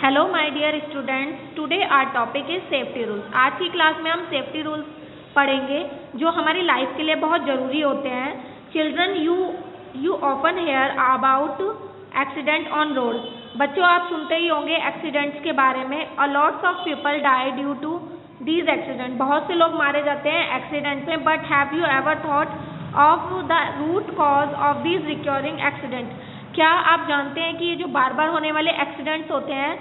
Hello my dear students, today our topic is safety rules. आज की class में हम सेफ्टी रूल्स पढ़ेंगे जो हमारी लाइफ के लिए बहुत ज़रूरी होते हैं। Children, you often hear about accident on road. बच्चों, आप सुनते ही होंगे एक्सीडेंट्स के बारे में। A lots of people die due to these accident. बहुत से लोग मारे जाते हैं एक्सीडेंट में। But have you ever thought of the root cause of these recurring accident? क्या आप जानते हैं कि ये जो बार बार होने वाले एक्सीडेंट्स होते हैं,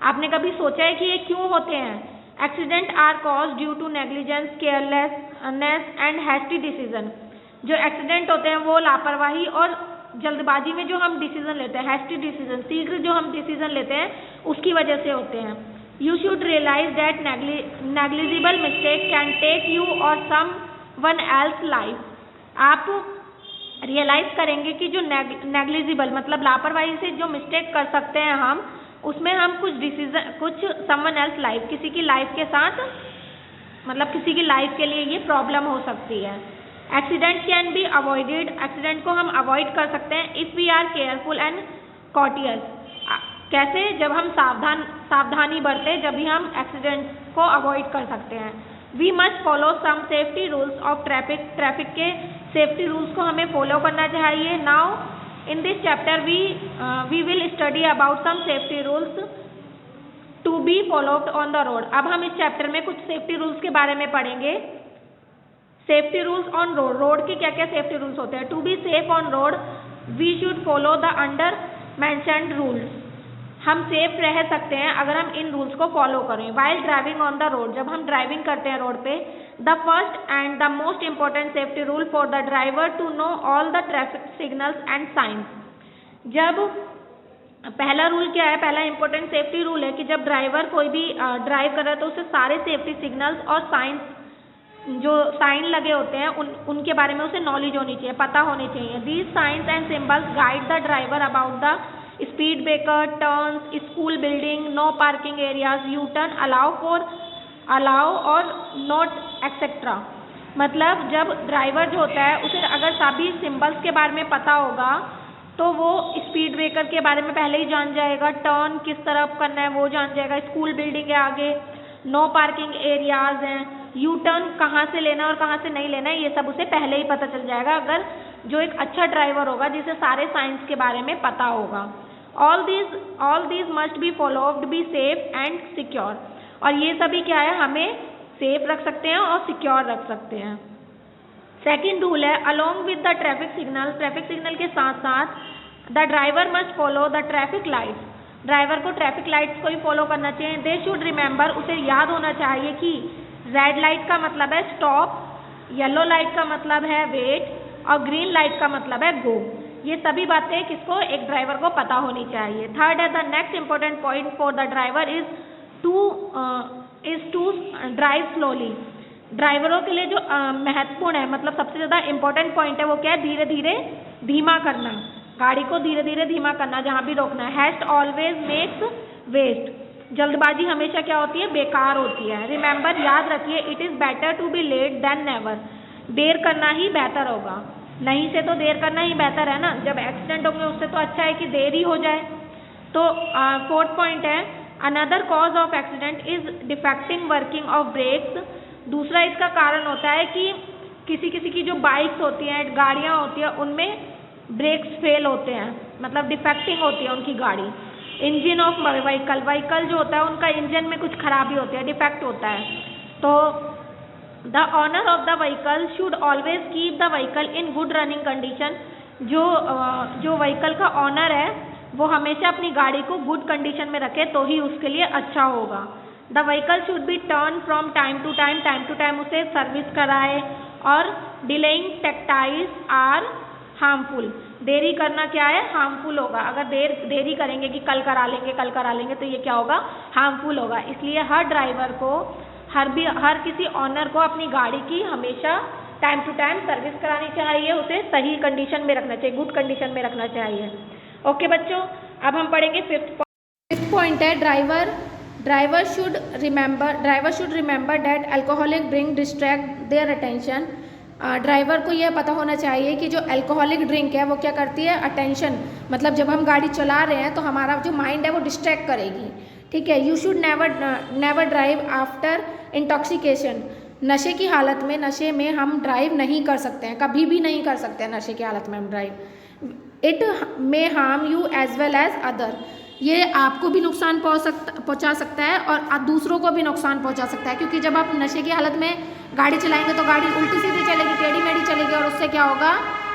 आपने कभी सोचा है कि ये क्यों होते हैं? Accident are caused due to negligence, carelessness and hasty decision. जो एक्सीडेंट होते हैं वो लापरवाही और जल्दबाजी में जो हम डिसीजन लेते हैं, हैस्टी डिसीजन, शीघ्र जो हम डिसीजन लेते हैं, उसकी वजह से होते हैं। You should realise that negligible mistake can take you or someone else life. आप रियलाइज करेंगे कि जो नेग्लिजिबल मतलब लापरवाही से जो मिस्टेक कर सकते हैं हम, उसमें हम कुछ समवन एल्स लाइफ, किसी की लाइफ के साथ, मतलब किसी की लाइफ के लिए ये प्रॉब्लम हो सकती है। Accident can be avoided. Accident को हम अवॉइड कर सकते हैं if we are careful and cautious. कैसे? जब हम सावधानी बरते, जब भी हम एक्सीडेंट को अवॉइड कर सकते हैं। We must follow some safety rules of traffic. Traffic के सेफ्टी रूल्स को हमें फॉलो करना चाहिए। Now in this chapter we will study about some safety rules to be followed on the road। अब हम इस चैप्टर में कुछ सेफ्टी रूल्स के बारे में पढ़ेंगे। Safety rules on road. Road के क्या क्या सेफ्टी रूल्स होते हैं? To be safe on road we should follow the under mentioned rules. हम सेफ रह सकते हैं अगर हम इन रूल्स को फॉलो करें। While driving on the road, जब हम ड्राइविंग करते हैं रोड पे, the first and the most important safety rule for the driver to know all the traffic signals and science. जब पहला रूल क्या है? पहला इंपॉर्टेंट सेफ्टी रूल है कि जब ड्राइवर कोई भी ड्राइव कर रहा है तो उसे सारे सेफ्टी सिग्नल्स और साइंस, जो साइन लगे होते हैं, उनके बारे में उसे नॉलेज होनी चाहिए, पता होनी चाहिए। These signs and symbols guide the driver about the speed breaker, turns, school building, no parking areas, U turn, allow or not etcetera. मतलब जब ड्राइवर जो होता है उसे अगर सभी सिंबल्स के बारे में पता होगा तो वो स्पीड ब्रेकर के बारे में पहले ही जान जाएगा, टर्न किस तरफ करना है वो जान जाएगा, स्कूल बिल्डिंग है आगे, नो पार्किंग एरियाज हैं, यू टर्न कहाँ से लेना और कहाँ से नहीं लेना है, ये सब उसे पहले ही पता चल जाएगा अगर जो एक अच्छा ड्राइवर होगा जिसे सारे साइंस के बारे में पता होगा। All these must be followed, be safe and secure. और ये सभी क्या है? हमें सेफ रख सकते हैं और सिक्योर रख सकते हैं। सेकेंड रूल है along with the traffic signal. Traffic signal के साथ साथ the driver must follow the traffic lights. Driver को ट्रैफिक लाइट्स को भी फॉलो करना चाहिए। दे शुड रिमेंबर, उसे याद होना चाहिए कि रेड लाइट का मतलब है स्टॉप, येलो लाइट का मतलब है वेट और ग्रीन लाइट का मतलब है गो। ये सभी बातें किसको? एक ड्राइवर को पता होनी चाहिए। थर्ड है the next important point for the driver is to drive slowly. ड्राइवरों के लिए जो महत्वपूर्ण है, मतलब सबसे ज़्यादा इंपॉर्टेंट पॉइंट है, वो क्या है? धीरे धीरे धीमा करना, गाड़ी को धीरे धीरे धीमा करना जहाँ भी रोकना है। Haste always makes waste. जल्दबाजी हमेशा क्या होती है? बेकार होती है। रिमेंबर, याद रखिए, it is better to be late than never. देर करना ही बेहतर होगा, नहीं से तो देर करना ही बेहतर है ना। जब एक्सीडेंट होंगे उससे तो अच्छा है कि देर ही हो जाए। तो फोर्थ पॉइंट है another cause of accident is defecting working of brakes. दूसरा इसका कारण होता है कि किसी की जो बाइक्स होती हैं, गाड़ियाँ होती हैं, उनमें ब्रेक्स फेल होते हैं, मतलब डिफेक्टिंग होती है उनकी गाड़ी। इंजन ऑफ व्हीकल जो होता है उनका इंजन में कुछ खराबी होती है, डिफेक्ट होता है। तो the owner of the vehicle should always keep the vehicle in good running condition. जो व्हीकल का ऑनर है वो हमेशा अपनी गाड़ी को गुड कंडीशन में रखे तो ही उसके लिए अच्छा होगा। The vehicle should be turn from time to time उसे सर्विस कराए। और डिलेइंग टेक्टाइल्स आर हार्मफुल। देरी करना क्या है? हार्मफुल होगा। अगर देरी करेंगे कि कल करा लेंगे तो ये क्या होगा? हार्मफुल होगा। इसलिए हर ड्राइवर को, हर किसी ऑनर को अपनी गाड़ी की हमेशा टाइम टू टाइम सर्विस करानी चाहिए, उसे सही कंडीशन में रखना चाहिए, गुड कंडीशन में रखना चाहिए। ओके बच्चों, अब हम पढ़ेंगे फिफ्थ पॉइंट है driver should remember that alcoholic drink distract their attention. Driver को यह पता होना चाहिए कि जो अल्कोहलिक ड्रिंक है वो क्या करती है? अटेंशन, मतलब जब हम गाड़ी चला रहे हैं तो हमारा जो माइंड है वो डिस्ट्रैक्ट करेगी। ठीक है। You should never drive after intoxication. नशे की हालत में, नशे में हम ड्राइव नहीं कर सकते हैं, कभी भी नहीं कर सकते हैं नशे की हालत में हम drive. It may harm you as well as other. ये आपको भी नुकसान पहुंचा सकता है और दूसरों को भी नुकसान पहुंचा सकता है, क्योंकि जब आप नशे की हालत में गाड़ी चलाएंगे तो गाड़ी उल्टी सीधी चलेगी, टेढ़ी मेढ़ी चलेगी, और उससे क्या होगा,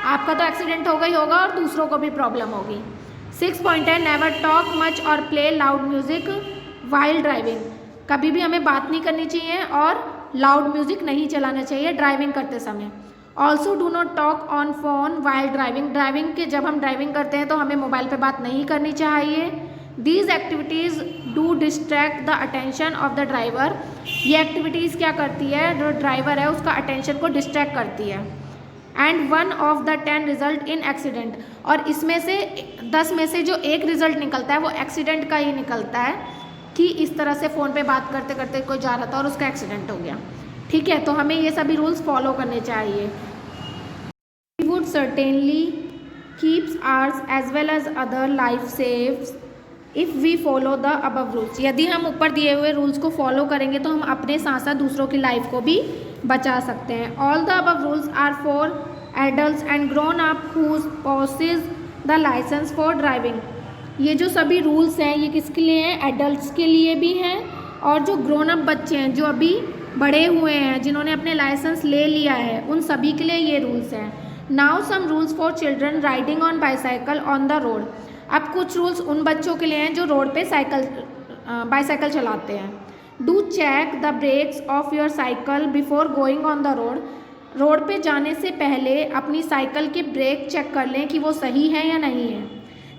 आपका तो एक्सीडेंट होगा ही होगा और दूसरों को भी प्रॉब्लम होगी। 6 पॉइंट है, नेवर टॉक मच और play loud music while driving. कभी भी हमें बात नहीं करनी चाहिए और लाउड म्यूजिक नहीं चलाना चाहिए ड्राइविंग करते समय। Also do not talk on phone while driving. Driving के जब हम ड्राइविंग करते हैं तो हमें मोबाइल पे बात नहीं करनी चाहिए। These activities do distract the attention of the driver. ये एक्टिविटीज़ क्या करती है, जो ड्राइवर है उसका अटेंशन को डिस्ट्रैक्ट करती है। And 1 of the 10 result in accident. और इसमें से 10 में से जो एक रिजल्ट निकलता है वो एक्सीडेंट का ही निकलता है, कि इस तरह से फ़ोन पे बात करते करते कोई जा रहा था और उसका एक्सीडेंट हो गया। ठीक है, तो हमें ये सभी रूल्स फॉलो करने चाहिए। We would certainly keeps ours as well as other life saves if we follow the above rules. यदि हम ऊपर दिए हुए रूल्स को फॉलो करेंगे तो हम अपने साथ साथ दूसरों की लाइफ को भी बचा सकते हैं। All the above rules are for adults and grown up who possess the license for driving. ये जो सभी रूल्स हैं ये किसके लिए हैं, एडल्ट्स के लिए भी हैं, और जो ग्रोन अप बच्चे हैं जो अभी बड़े हुए हैं, जिन्होंने अपने लाइसेंस ले लिया है, उन सभी के लिए ये रूल्स हैं। Now some rules for children riding on bicycle on the road. अब कुछ रूल्स उन बच्चों के लिए हैं जो रोड पे बाईसाइकिल चलाते हैं। Do check the brakes of your cycle before going on the road. Road पे जाने से पहले अपनी साइकिल के ब्रेक चेक कर लें कि वो सही है या नहीं है।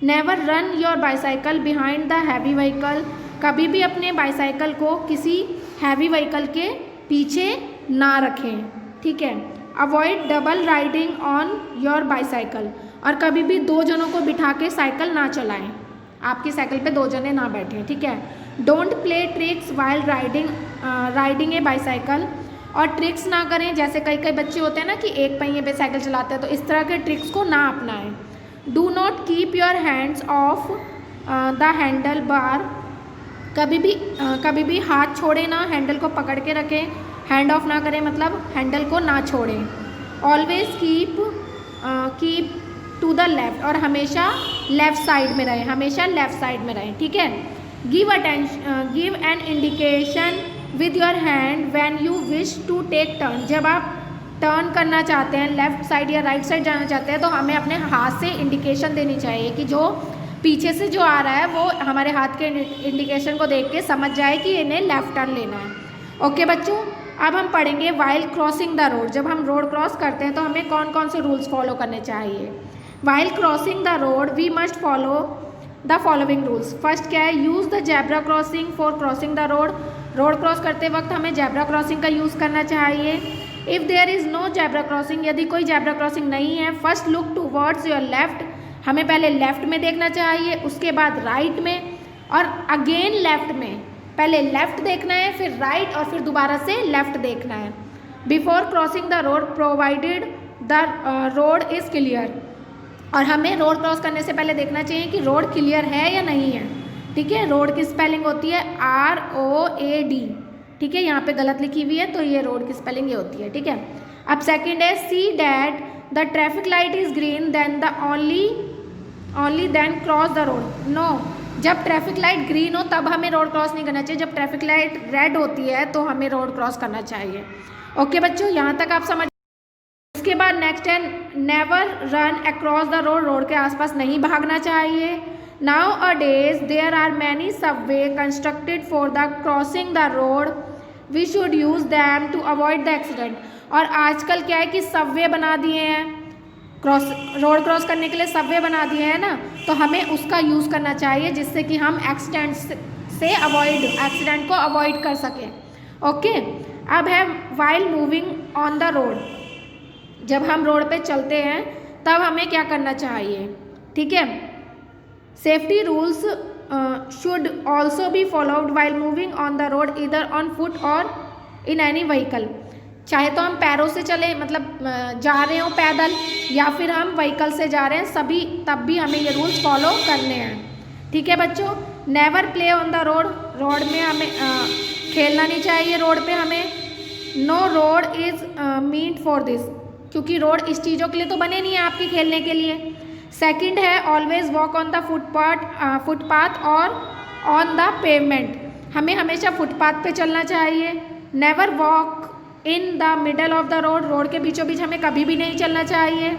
Never run your bicycle behind the heavy vehicle. कभी भी अपने बाईसाइकिल को किसी हैवी व्हीकल के पीछे ना रखें। ठीक है। Avoid double riding on your bicycle. और कभी भी 2 जनों को बिठा के साइकिल ना चलाएं, आपकी साइकिल पे 2 जने ना बैठें। ठीक है। Don't play tricks while riding A bicycle. और ट्रिक्स ना करें, जैसे कई बच्चे होते हैं ना कि एक पहिए पे साइकिल चलाते हैं, तो इस तरह के ट्रिक्स को ना अपनाएं। Do not keep your hands of the handle bar. कभी भी हाथ छोड़ें ना, हैंडल को पकड़ के रखें, हैंड ऑफ ना करें, मतलब हैंडल को ना छोड़ें। Always keep to the left. और हमेशा लेफ़्ट साइड में रहें, हमेशा लेफ़्ट साइड में रहें। ठीक है। Give an indication with your hand when you wish to take turn. जब आप टर्न करना चाहते हैं, लेफ़्ट साइड या राइट साइड जाना चाहते हैं, तो हमें अपने हाथ से इंडिकेशन देनी चाहिए कि जो पीछे से जो आ रहा है वो हमारे हाथ के इंडिकेशन को देख के समझ जाए कि इन्हें लेफ़्ट टर्न लेना है। ओके बच्चों, अब हम पढ़ेंगे वाइल क्रॉसिंग द रोड। जब हम रोड क्रॉस करते हैं तो हमें कौन कौन से रूल्स फॉलो करने चाहिए। While crossing the road we must follow the following rules. First क्या है, use the zebra crossing for crossing the road. Road cross करते वक्त हमें जेब्रा क्रॉसिंग का यूज़ करना चाहिए। If there is no zebra crossing, यदि कोई जेब्रा क्रॉसिंग नहीं है, first look towards your left. हमें पहले लेफ़्ट में देखना चाहिए, उसके बाद राइट में, और अगेन लेफ़्ट में। पहले लेफ़्ट देखना है, फिर राइट, और फिर दोबारा से लेफ़्ट देखना है। Before crossing the road provided the road is clear. और हमें रोड क्रॉस करने से पहले देखना चाहिए कि रोड क्लियर है या नहीं है। ठीक है। रोड की स्पेलिंग होती है ROAD। ठीक है, यहाँ पे गलत लिखी हुई है तो ये रोड की स्पेलिंग ये होती है। ठीक है। अब सेकंड है, see that the traffic light is green then the only then cross the road. No, जब ट्रैफिक लाइट ग्रीन हो तब हमें रोड क्रॉस नहीं करना चाहिए, जब ट्रैफिक लाइट रेड होती है तो हमें रोड क्रॉस करना चाहिए। ओके बच्चों, यहाँ तक आप समझ। उसके बाद नेक्स्ट है, never run across the road. Road के आसपास नहीं भागना चाहिए। Nowadays there are many subway constructed for the crossing the road. We should use them to avoid the accident. और आजकल क्या है कि सबवे बना दिए हैं, रोड क्रॉस करने के लिए सबवे बना दिए हैं ना, तो हमें उसका यूज़ करना चाहिए जिससे कि हम एक्सीडेंट को अवॉइड कर सकें। ओके। अब है while moving on the road. जब हम रोड पे चलते हैं तब हमें क्या करना चाहिए। ठीक है। Safety rules should also be followed while moving on the road either on foot और इन एनी व्हीकल। चाहे तो हम पैरों से चले, मतलब जा रहे हो पैदल, या फिर हम व्हीकल से जा रहे हैं, तब भी हमें ये रूल्स फॉलो करने हैं। ठीक है बच्चों। Never play on the road, road में हमें खेलना नहीं चाहिए रोड पे हमें। No road is meant for this, क्योंकि रोड इस चीज़ों के लिए तो बने नहीं है आपके खेलने के लिए। सेकंड है always walk on the footpath or on the pavement, हमें हमेशा फुटपाथ पे चलना चाहिए। Never walk in the middle of the road, road के बीचों बीच हमें कभी भी नहीं चलना चाहिए।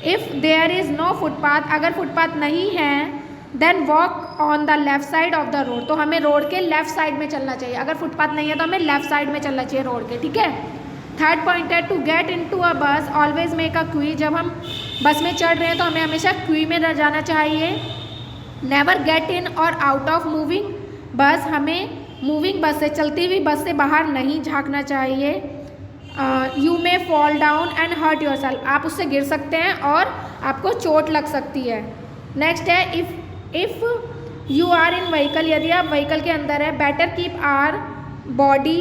If there is no footpath, अगर फुटपाथ नहीं है, then walk on the left side of the road, तो हमें रोड के लेफ्ट साइड में चलना चाहिए। अगर फुटपाथ नहीं है तो हमें लेफ्ट साइड में चलना चाहिए रोड के, ठीक है। थर्ड पॉइंट है to get into a bus always make a Q, जब हम बस में चढ़ रहे हैं तो हमें हमेशा क्यू में रह जाना चाहिए। नेवर गेट इन और आउट ऑफ मूविंग बस, हमें मूविंग बस से, चलती हुई बस से बाहर नहीं झांकना चाहिए। You may fall down and hurt yourself, आप उससे गिर सकते हैं और आपको चोट लग सकती है। नेक्स्ट है if you are in vehicle, यदि आप व्हीकल के अंदर है, better keep our body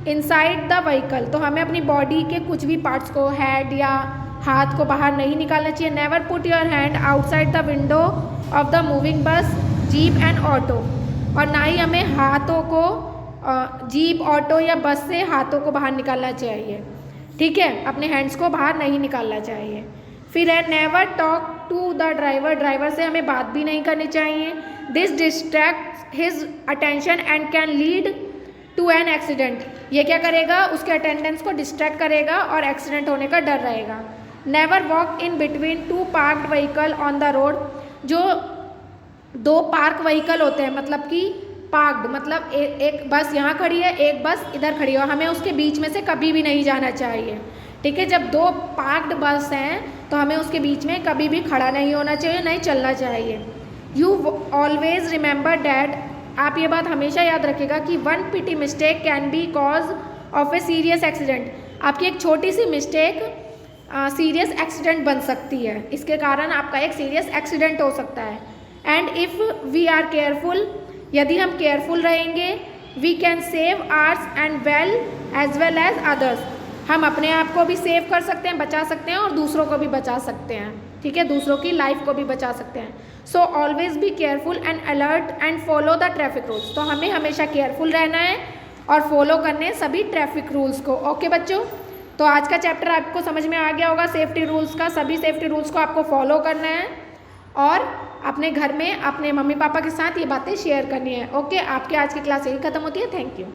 inside the vehicle, तो हमें अपनी बॉडी के कुछ भी पार्ट्स को, हेड या हाथ को बाहर नहीं निकालना चाहिए। Never put your hand outside the window of the moving बस, जीप एंड ऑटो, और ना ही हमें हाथों को जीप, ऑटो या बस से हाथों को बाहर निकालना चाहिए, ठीक है, अपने हैंड्स को बाहर नहीं निकालना चाहिए। फिर है never talk to the driver, driver से हमें बात भी नहीं करनी चाहिए। This distract his attention and can lead to an accident, ये क्या करेगा, उसके अटेंडेंस को डिस्ट्रैक्ट करेगा और एक्सीडेंट होने का डर रहेगा। Never walk in between two parked vehicle on the road, जो दो पार्क व्हीकल होते हैं, मतलब कि पार्क्ड मतलब एक बस यहाँ खड़ी है, एक बस इधर खड़ी है, और हमें उसके बीच में से कभी भी नहीं जाना चाहिए, ठीक है। जब दो पार्क्ड बस हैं तो हमें उसके बीच में कभी भी खड़ा नहीं होना चाहिए, नहीं चलना चाहिए। यू ऑलवेज रिमेंबर डैट, आप ये बात हमेशा याद रखिएगा कि one petty mistake can be cause of a serious accident, आपकी एक छोटी सी मिस्टेक सीरियस एक्सीडेंट बन सकती है, इसके कारण आपका एक सीरियस एक्सीडेंट हो सकता है। And if we are careful, यदि हम केयरफुल रहेंगे, we can save ours and as well as others, हम अपने आप को भी सेव कर सकते हैं, बचा सकते हैं, और दूसरों को भी बचा सकते हैं, ठीक है, दूसरों की लाइफ को भी बचा सकते हैं। So always be careful and alert and follow the traffic rules, तो हमें हमेशा केयरफुल रहना है और फॉलो करने सभी ट्रैफिक रूल्स को। ओके बच्चों, तो आज का चैप्टर आपको समझ में आ गया होगा सेफ्टी रूल्स का, सभी सेफ्टी रूल्स को आपको फॉलो करना है और अपने घर में अपने मम्मी पापा के साथ ये बातें शेयर करनी है। ओके, आपकी आज की क्लास यही खत्म होती है। Thank you.